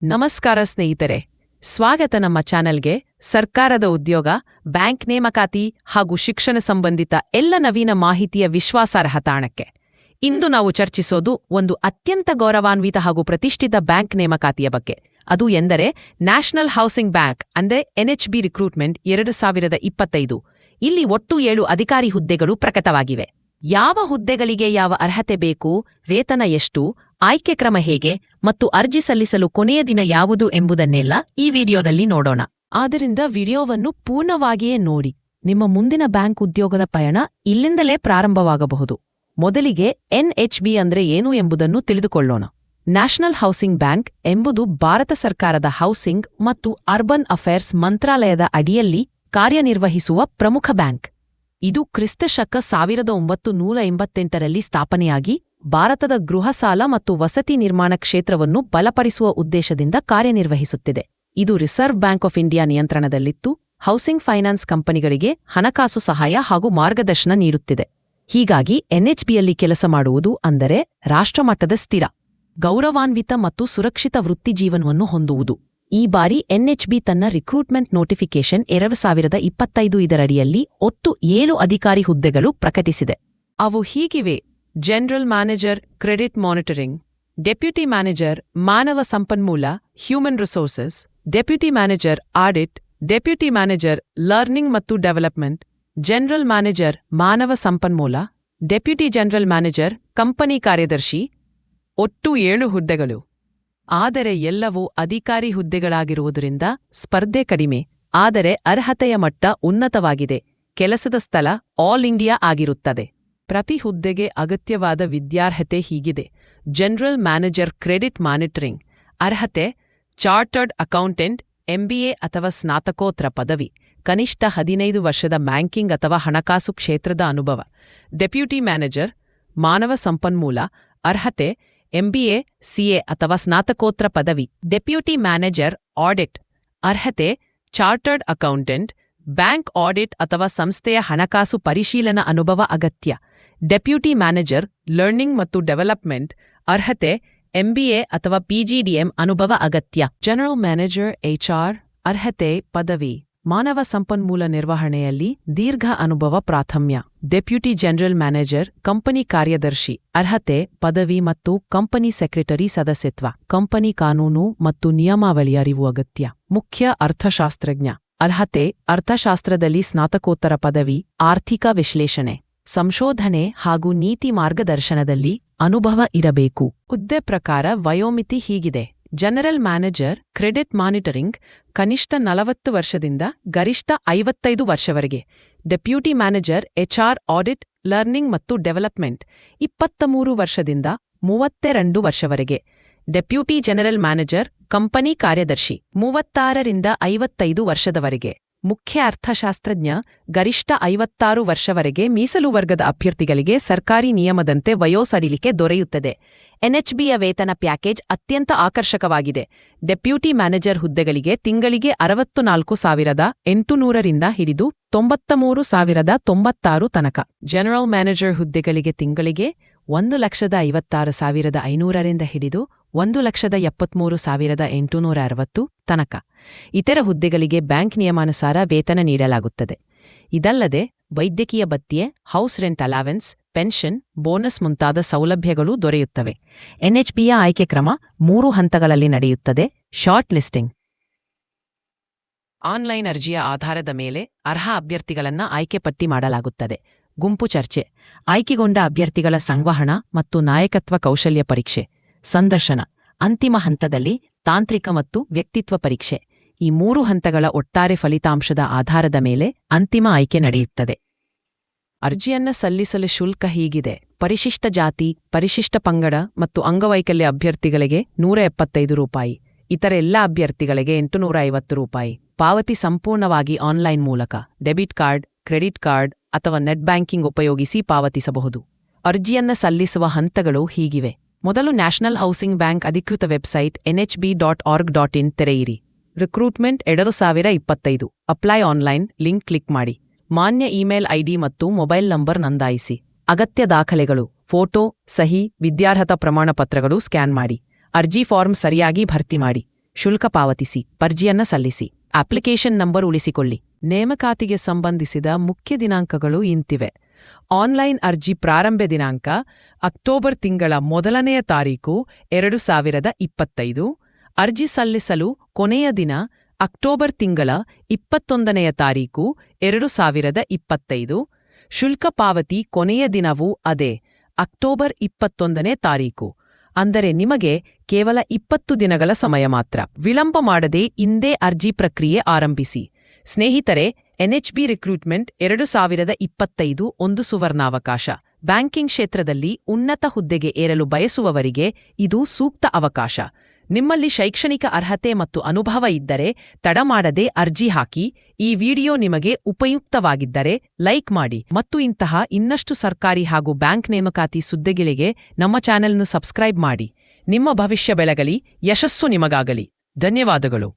ನಮಸ್ಕಾರ ಸ್ನೇಹಿತರೆ, ಸ್ವಾಗತ ನಮ್ಮ ಚಾನೆಲ್ಗೆ. ಸರ್ಕಾರದ ಉದ್ಯೋಗ, ಬ್ಯಾಂಕ್ ನೇಮಕಾತಿ ಹಾಗೂ ಶಿಕ್ಷಣ ಸಂಬಂಧಿತ ಎಲ್ಲ ನವೀನ ಮಾಹಿತಿಯ ವಿಶ್ವಾಸಾರ್ಹ ತಾಣಕ್ಕೆ. ಇಂದು ನಾವು ಚರ್ಚಿಸೋದು ಒಂದು ಅತ್ಯಂತ ಗೌರವಾನ್ವಿತ ಹಾಗೂ ಪ್ರತಿಷ್ಠಿತ ಬ್ಯಾಂಕ್ ನೇಮಕಾತಿಯ ಬಗ್ಗೆ. ಅದು ಎಂದರೆ ನ್ಯಾಷನಲ್ ಹೌಸಿಂಗ್ ಬ್ಯಾಂಕ್ ಅಂದರೆ NHB ರಿಕ್ರೂಟ್ಮೆಂಟ್ 2025. ಇಲ್ಲಿ ಒಟ್ಟು 7 ಅಧಿಕಾರಿ ಹುದ್ದೆಗಳು ಪ್ರಕಟವಾಗಿವೆ. ಯಾವ ಹುದ್ದೆಗಳಿಗೆ ಯಾವ ಅರ್ಹತೆ ಬೇಕು, ವೇತನ ಎಷ್ಟು, ಆಯ್ಕೆ ಕ್ರಮ ಹೇಗೆ ಮತ್ತು ಅರ್ಜಿ ಸಲ್ಲಿಸಲು ಕೊನೆಯ ದಿನ ಯಾವುದು ಎಂಬುದನ್ನೆಲ್ಲ ಈ ವಿಡಿಯೋದಲ್ಲಿ ನೋಡೋಣ. ಆದ್ದರಿಂದ ವಿಡಿಯೋವನ್ನು ಪೂರ್ಣವಾಗಿಯೇ ನೋಡಿ. ನಿಮ್ಮ ಮುಂದಿನ ಬ್ಯಾಂಕ್ ಉದ್ಯೋಗದ ಪಯಣ ಇಲ್ಲಿಂದಲೇ ಪ್ರಾರಂಭವಾಗಬಹುದು. ಮೊದಲಿಗೆ NHB ಅಂದ್ರೆ ಏನು ಎಂಬುದನ್ನು ತಿಳಿದುಕೊಳ್ಳೋಣ. ನ್ಯಾಷನಲ್ ಹೌಸಿಂಗ್ ಬ್ಯಾಂಕ್ ಎಂಬುದು ಭಾರತ ಸರ್ಕಾರದ ಹೌಸಿಂಗ್ ಮತ್ತು ಅರ್ಬನ್ ಅಫೇರ್ಸ್ ಮಂತ್ರಾಲಯದ ಅಡಿಯಲ್ಲಿ ಕಾರ್ಯನಿರ್ವಹಿಸುವ ಪ್ರಮುಖ ಬ್ಯಾಂಕ್. ಇದು ಕ್ರಿಸ್ತಶಕ 1988ರಲ್ಲಿ ಸ್ಥಾಪನೆಯಾಗಿ ಭಾರತದ ಗೃಹ ಸಾಲ ಮತ್ತು ವಸತಿ ನಿರ್ಮಾಣ ಕ್ಷೇತ್ರವನ್ನು ಬಲಪಡಿಸುವ ಉದ್ದೇಶದಿಂದ ಕಾರ್ಯನಿರ್ವಹಿಸುತ್ತಿದೆ. ಇದು ರಿಸರ್ವ್ ಬ್ಯಾಂಕ್ ಆಫ್ ಇಂಡಿಯಾ ನಿಯಂತ್ರಣದಲ್ಲಿತ್ತು, ಹೌಸಿಂಗ್ ಫೈನಾನ್ಸ್ ಕಂಪನಿಗಳಿಗೆ ಹಣಕಾಸು ಸಹಾಯ ಹಾಗೂ ಮಾರ್ಗದರ್ಶನ ನೀಡುತ್ತಿದೆ. ಹೀಗಾಗಿ NHBಯಲ್ಲಿ ಕೆಲಸ ಮಾಡುವುದು ಅಂದರೆ ರಾಷ್ಟ್ರಮಟ್ಟದ ಸ್ಥಿರ, ಗೌರವಾನ್ವಿತ ಮತ್ತು ಸುರಕ್ಷಿತ ವೃತ್ತಿಜೀವನವನ್ನು ಹೊಂದುವುದು. ಈ ಬಾರಿ NHB ತನ್ನ ರಿಕ್ರೂಟ್ಮೆಂಟ್ ನೋಟಿಫಿಕೇಷನ್ 2025 ಇದರಡಿಯಲ್ಲಿ ಒಟ್ಟು 7 ಅಧಿಕಾರಿ ಹುದ್ದೆಗಳು ಪ್ರಕಟಿಸಿದೆ. ಅವು ಹೀಗಿವೆ: general manager credit monitoring, deputy manager ಮಾನವ ಸಂಪನ್ಮೂಲ human resources, deputy manager audit, deputy manager learning ಮತ್ತು ಡೆವಲಪ್ಮೆಂಟ್, ಜನರಲ್ ಮ್ಯಾನೇಜರ್ ಮಾನವ ಸಂಪನ್ಮೂಲ, ಡೆಪ್ಯೂಟಿ ಜನರಲ್ ಮ್ಯಾನೇಜರ್ ಕಂಪನಿ ಕಾರ್ಯದರ್ಶಿ. ಒಟ್ಟು 7 ಹುದ್ದೆಗಳು. ಆದರೆ ಎಲ್ಲವೂ ಅಧಿಕಾರಿ ಹುದ್ದೆಗಳಾಗಿರುವುದರಿಂದ ಸ್ಪರ್ಧೆ ಕಡಿಮೆ, ಆದರೆ ಅರ್ಹತೆಯ ಮಟ್ಟ ಉನ್ನತವಾಗಿದೆ. ಕೆಲಸದ ಸ್ಥಳ ಆಲ್ ಇಂಡಿಯಾ ಆಗಿರುತ್ತದೆ. ಪ್ರತಿ ಹುದ್ದೆಗೆ ಅಗತ್ಯವಾದ ವಿದ್ಯಾರ್ಹತೆ ಹೀಗಿದೆ: ಜನರಲ್ ಮ್ಯಾನೇಜರ್ ಕ್ರೆಡಿಟ್ ಮಾನಿಟರಿಂಗ್, ಅರ್ಹತೆ ಚಾರ್ಟರ್ಡ್ ಅಕೌಂಟೆಂಟ್, MBA ಅಥವಾ ಸ್ನಾತಕೋತ್ತರ ಪದವಿ, ಕನಿಷ್ಠ 15 ವರ್ಷದ ಬ್ಯಾಂಕಿಂಗ್ ಅಥವಾ ಹಣಕಾಸು ಕ್ಷೇತ್ರದ ಅನುಭವ. ಡೆಪ್ಯೂಟಿ ಮ್ಯಾನೇಜರ್ ಮಾನವ ಸಂಪನ್ಮೂಲ, ಅರ್ಹತೆ MBA, CA ಅಥವಾ ಸ್ನಾತಕೋತ್ತರ ಪದವಿ. ಡೆಪ್ಯೂಟಿ ಮ್ಯಾನೇಜರ್ ಆಡಿಟ್, ಅರ್ಹತೆ ಚಾರ್ಟರ್ಡ್ ಅಕೌಂಟೆಂಟ್, ಬ್ಯಾಂಕ್ ಆಡಿಟ್ ಅಥವಾ ಸಂಸ್ಥೆಯ ಹಣಕಾಸು ಪರಿಶೀಲನಾ ಅನುಭವ ಅಗತ್ಯ. ಡೆಪ್ಯೂಟಿ ಮ್ಯಾನೇಜರ್ ಲರ್ನಿಂಗ್ ಮತ್ತು ಡೆವಲಪ್ಮೆಂಟ್, ಅರ್ಹತೆ MBA ಅಥವಾ PGDM ಅನುಭವ ಅಗತ್ಯ. ಜನರಲ್ ಮ್ಯಾನೇಜರ್ HR, ಅರ್ಹತೆ ಪದವಿ, ಮಾನವ ಸಂಪನ್ಮೂಲ ನಿರ್ವಹಣೆಯಲ್ಲಿ ದೀರ್ಘ ಅನುಭವ ಪ್ರಾಥಮ್ಯ. ಡೆಪ್ಯೂಟಿ ಜನರಲ್ ಮ್ಯಾನೇಜರ್ ಕಂಪನಿ ಕಾರ್ಯದರ್ಶಿ, ಅರ್ಹತೆ ಪದವಿ ಮತ್ತು ಕಂಪನಿ ಸೆಕ್ರೆಟರಿ ಸದಸ್ಯತ್ವ. ಕಂಪನಿ ಕಾನೂನು ಮತ್ತು ನಿಯಮಾವಳಿ ಅರಿವು ಅಗತ್ಯ. ಮುಖ್ಯ ಅರ್ಥಶಾಸ್ತ್ರಜ್ಞ, ಅರ್ಹತೆ ಅರ್ಥಶಾಸ್ತ್ರದಲ್ಲಿ ಸ್ನಾತಕೋತ್ತರ ಪದವಿ, ಆರ್ಥಿಕ ವಿಶ್ಲೇಷಣೆ, ಸಂಶೋಧನೆ ಹಾಗೂ ನೀತಿ ಮಾರ್ಗದರ್ಶನದಲ್ಲಿ ಅನುಭವ ಇರಬೇಕು. ಹುದ್ದೆ ಪ್ರಕಾರ ವಯೋಮಿತಿ ಹೀಗಿದೆ: ಜನರಲ್ ಮ್ಯಾನೇಜರ್ ಕ್ರೆಡಿಟ್ ಮಾನಿಟರಿಂಗ್ ಕನಿಷ್ಠ 40 ವರ್ಷದಿಂದ ಗರಿಷ್ಠ 55 ವರ್ಷವರೆಗೆ. Deputy manager HR audit, learning ಮತ್ತು ಡೆವಲಪ್ಮೆಂಟ್ 23 ವರ್ಷದಿಂದ 32 ವರ್ಷವರೆಗೆ. ಡೆಪ್ಯೂಟಿ ಜನರಲ್ ಮ್ಯಾನೇಜರ್ ಕಂಪನಿ ಕಾರ್ಯದರ್ಶಿ 36ರಿಂದ 55 ವರ್ಷದವರೆಗೆ. ಮುಖ್ಯ ಅರ್ಥಶಾಸ್ತ್ರಜ್ಞ ಗರಿಷ್ಠ 56 ವರ್ಷವರೆಗೆ. ಮೀಸಲು ವರ್ಗದ ಅಭ್ಯರ್ಥಿಗಳಿಗೆ ಸರ್ಕಾರಿ ನಿಯಮದಂತೆ ವಯೋಸಡಿಲಿಕೆ ದೊರೆಯುತ್ತದೆ. NHBಯ ವೇತನ ಪ್ಯಾಕೇಜ್ ಅತ್ಯಂತ ಆಕರ್ಷಕವಾಗಿದೆ. ಡೆಪ್ಯೂಟಿ ಮ್ಯಾನೇಜರ್ ಹುದ್ದೆಗಳಿಗೆ ತಿಂಗಳಿಗೆ 64,800ರಿಂದ ಹಿಡಿದು 93,096 ತನಕ. ಜನರಲ್ ಮ್ಯಾನೇಜರ್ ಹುದ್ದೆಗಳಿಗೆ ತಿಂಗಳಿಗೆ 1,56,500ರಿಂದ ಹಿಡಿದು 1,73,860 ತನಕ. ಇತರ ಹುದ್ದೆಗಳಿಗೆ ಬ್ಯಾಂಕ್ ನಿಯಮಾನುಸಾರ ವೇತನ ನೀಡಲಾಗುತ್ತದೆ. ಇದಲ್ಲದೆ ವೈದ್ಯಕೀಯ ಭತ್ಯೆ, ಹೌಸ್ ರೆಂಟ್ ಅಲಾವೆನ್ಸ್, ಪೆನ್ಷನ್, ಬೋನಸ್ ಮುಂತಾದ ಸೌಲಭ್ಯಗಳೂ ದೊರೆಯುತ್ತವೆ. NHBಯ ಆಯ್ಕೆ ಕ್ರಮ 3 ಹಂತಗಳಲ್ಲಿ ನಡೆಯುತ್ತದೆ. ಶಾರ್ಟ್ ಲಿಸ್ಟಿಂಗ್: ಆನ್ಲೈನ್ ಅರ್ಜಿಯ ಆಧಾರದ ಮೇಲೆ ಅರ್ಹ ಅಭ್ಯರ್ಥಿಗಳನ್ನು ಆಯ್ಕೆ ಪಟ್ಟಿ ಮಾಡಲಾಗುತ್ತದೆ. ಗುಂಪು ಚರ್ಚೆ: ಆಯ್ಕೆಗೊಂಡ ಅಭ್ಯರ್ಥಿಗಳ ಸಂವಹನ ಮತ್ತು ನಾಯಕತ್ವ ಕೌಶಲ್ಯ ಪರೀಕ್ಷೆ. ಸಂದರ್ಶನ: ಅಂತಿಮ ಹಂತದಲ್ಲಿ ತಾಂತ್ರಿಕ ಮತ್ತು ವ್ಯಕ್ತಿತ್ವ ಪರೀಕ್ಷೆ. ಈ 3 ಹಂತಗಳ ಒಟ್ಟಾರೆ ಫಲಿತಾಂಶದ ಆಧಾರದ ಮೇಲೆ ಅಂತಿಮ ಆಯ್ಕೆ ನಡೆಯುತ್ತದೆ. ಅರ್ಜಿಯನ್ನ ಸಲ್ಲಿಸಲು ಶುಲ್ಕ ಹೀಗಿದೆ: ಪರಿಶಿಷ್ಟ ಜಾತಿ, ಪರಿಶಿಷ್ಟ ಪಂಗಡ ಮತ್ತು ಅಂಗವೈಕಲ್ಯ ಅಭ್ಯರ್ಥಿಗಳಿಗೆ ₹175, ಇತರ ಎಲ್ಲ ಅಭ್ಯರ್ಥಿಗಳಿಗೆ ₹850. ಪಾವತಿ ಸಂಪೂರ್ಣವಾಗಿ ಆನ್ಲೈನ್ ಮೂಲಕ ಡೆಬಿಟ್ ಕಾರ್ಡ್, ಕ್ರೆಡಿಟ್ ಕಾರ್ಡ್ ಅಥವಾ ನೆಟ್ ಬ್ಯಾಂಕಿಂಗ್ ಉಪಯೋಗಿಸಿ ಪಾವತಿಸಬಹುದು. ಅರ್ಜಿಯನ್ನ ಸಲ್ಲಿಸುವ ಹಂತಗಳು ಹೀಗಿವೆ: ಮೊದಲು ನ್ಯಾಷನಲ್ ಹೌಸಿಂಗ್ ಬ್ಯಾಂಕ್ ಅಧಿಕೃತ ವೆಬ್ಸೈಟ್ nhb.org.in ತೆರೆಯಿರಿ. Recruitment 2025 apply online link click ಮಾಡಿ. ಮಾನ್ಯ ಇಮೇಲ್ ID ಮತ್ತು ಮೊಬೈಲ್ ನಂಬರ್ ನೋಂದಾಯಿಸಿ. ಅಗತ್ಯ ದಾಖಲೆಗಳು: ಫೋಟೋ, ಸಹಿ, ವಿದ್ಯಾರ್ಹತಾ ಪ್ರಮಾಣಪತ್ರಗಳು ಸ್ಕ್ಯಾನ್ ಮಾಡಿ. ಅರ್ಜಿ ಫಾರ್ಮ್ ಸರಿಯಾಗಿ ಭರ್ತಿ ಮಾಡಿ. ಶುಲ್ಕ ಪಾವತಿಸಿ, ಅರ್ಜಿಯನ್ನ ಸಲ್ಲಿಸಿ, ಅಪ್ಲಿಕೇಶನ್ ನಂಬರ್ ಉಳಿಸಿಕೊಳ್ಳಿ. ನೇಮಕಾತಿಗೆ ಸಂಬಂಧಿಸಿದ ಮುಖ್ಯ ದಿನಾಂಕಗಳು ಇಂತಿವೆ. ಆನ್ಲೈನ್ ಅರ್ಜಿ ಪ್ರಾರಂಭ ದಿನಾಂಕ ಅಕ್ಟೋಬರ್ ತಿಂಗಳ 1ನೇ ತಾರೀಕು 2025. ಅರ್ಜಿ ಸಲ್ಲಿಸಲು ಕೊನೆಯ ದಿನ ಅಕ್ಟೋಬರ್ ತಿಂಗಳ 21ನೇ ತಾರೀಕು 2025. ಶುಲ್ಕ ಪಾವತಿ ಕೊನೆಯ ದಿನವೂ ಅದೇ ಅಕ್ಟೋಬರ್ 21ನೇ ತಾರೀಕು. ಅಂದರೆ ನಿಮಗೆ ಕೇವಲ 20 ದಿನಗಳ ಸಮಯ ಮಾತ್ರ. ವಿಳಂಬ ಮಾಡದೆ ಇಂದೇ ಅರ್ಜಿ ಪ್ರಕ್ರಿಯೆ ಆರಂಭಿಸಿ. ಸ್ನೇಹಿತರೆ, ಎನ್ಎಚ್ಬಿ ರಿಕ್ರೂಟ್ಮೆಂಟ್ 2025 ಒಂದು ಸುವರ್ಣಾವಕಾಶ. ಬ್ಯಾಂಕಿಂಗ್ ಕ್ಷೇತ್ರದಲ್ಲಿ ಉನ್ನತ ಹುದ್ದೆಗೆ ಏರಲು ಬಯಸುವವರಿಗೆ ಇದು ಸೂಕ್ತ ಅವಕಾಶ. ನಿಮ್ಮಲ್ಲಿ ಶೈಕ್ಷಣಿಕ ಅರ್ಹತೆ ಮತ್ತು ಅನುಭವ ಇದ್ದರೆ ತಡ ಮಾಡದೆ ಅರ್ಜಿ ಹಾಕಿ. ಈ ವಿಡಿಯೋ ನಿಮಗೆ ಉಪಯುಕ್ತವಾಗಿದ್ದರೆ ಲೈಕ್ ಮಾಡಿ ಮತ್ತು ಇಂತಹ ಇನ್ನಷ್ಟು ಸರ್ಕಾರಿ ಹಾಗೂ ಬ್ಯಾಂಕ್ ನೇಮಕಾತಿ ಸುದ್ದಿಗಳಿಗೆ ನಮ್ಮ ಚಾನೆಲ್ను ಸಬ್ಸ್ಕ್ರೈಬ್ ಮಾಡಿ. ನಿಮ್ಮ ಭವಿಷ್ಯ ಬೆಳಗಲಿ, ಯಶಸ್ಸು ನಿಮಗಾಗಲಿ. ಧನ್ಯವಾದಗಳು.